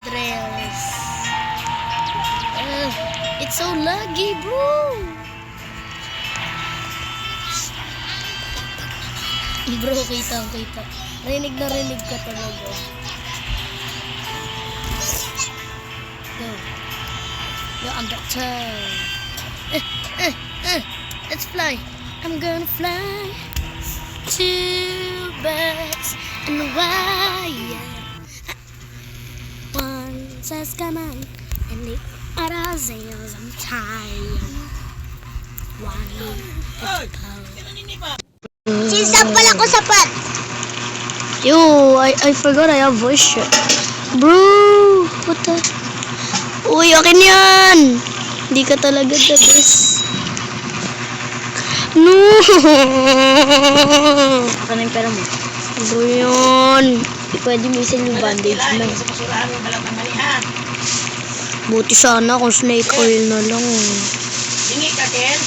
Drills. It's so laggy, bro. Bro, kita. Rinig na rinig ka talaga. Go. You're on the turn. Let's fly. I'm gonna fly. Two birds and a wire. One says come on, and the other says I'm tired. One is Sinsapal ako sapat. Yo, I forgot I have voice chat. Bro, what the? Uy, akin yan. Hindi ka talaga the best. No! Ano yung pera mo? Bro yun. Hindi pwede misin yung bandage mo. Buti sana kung snake oil na lang. Hindi ka, Ken?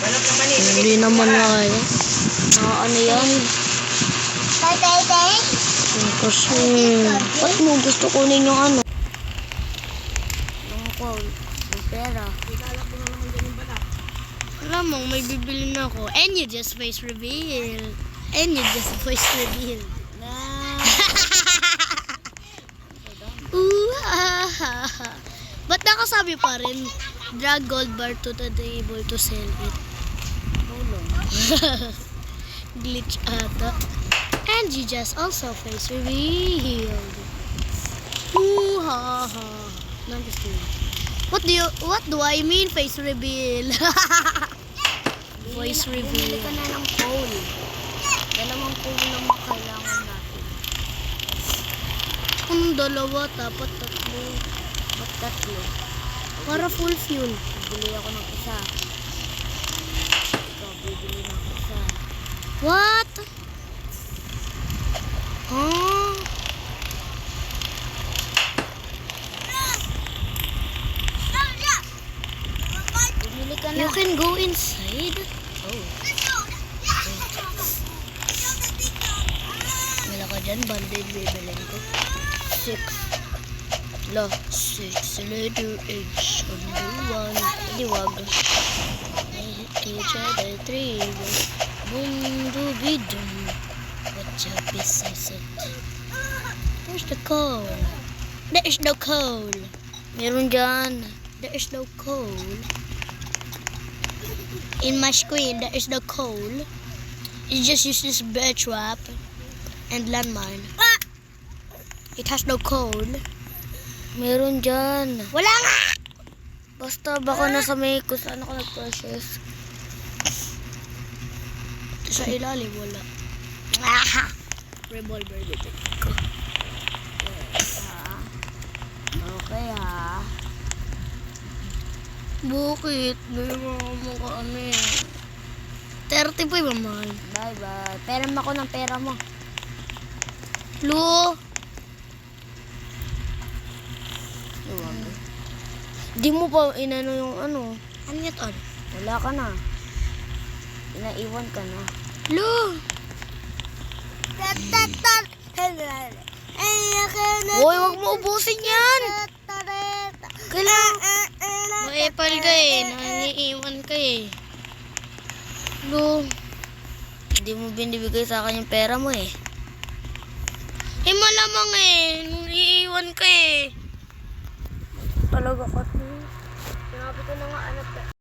Balap ng mani. Hindi naman na kayo. Ano yan? Tay. Kasi, ba't mo gusto kunin yung ano? Yung call, yung pera. Alam mo, may bibili na ako. And you just face reveal. Ooh, ba't nakasabi pa rin? Drag gold bar to the table to sell it. Glitch ata. And you just also face revealed. Ooh, ha. No, I'm just kidding. What do I mean face reveal? Voice Bumili reveal. ka na ng coal. Dalawang coal naman kailangan natin. Kung dalawa, dapat tatlo. Ba't tatlo? Para full fuel. Bibili ako ng isa. Ito, bibili ng isa. What? Huh? Bumili ka na. You can go inside? Oh. Wala ka dyan, bandage bibilin ko. 6. La, 6 letter H on the 1. Hindi wag. Each other 3. Boom, dooby doo. What job is it? Where's the coal? There is no coal. Meron dyan. There is no coal. In my screen, there is no coal. You just use this bear trap and landmine. It has no coal. Meron dyan. Wala nga! Basta baka nasa may kung saan ako nag-process. Sa ilalim, wala. Revolver dito. Okay ha. Bukit, may mga kami. 30 po yung mahal. Bye. Pera mo ako ng pera mo. Lu! Di mo pa inano yung ano. Ano yun? Wala ka na. Inaiwan ka na. Lu! Hoy, wag mo ubusin yan! Kailangan... Maepal ka eh. Nangiiwan ka eh. Lu! Hindi mo binibigay sa akin yung pera mo eh. Malamang eh. Nangiiwan ka eh. Talaga ka. Sinabi ko na nga anak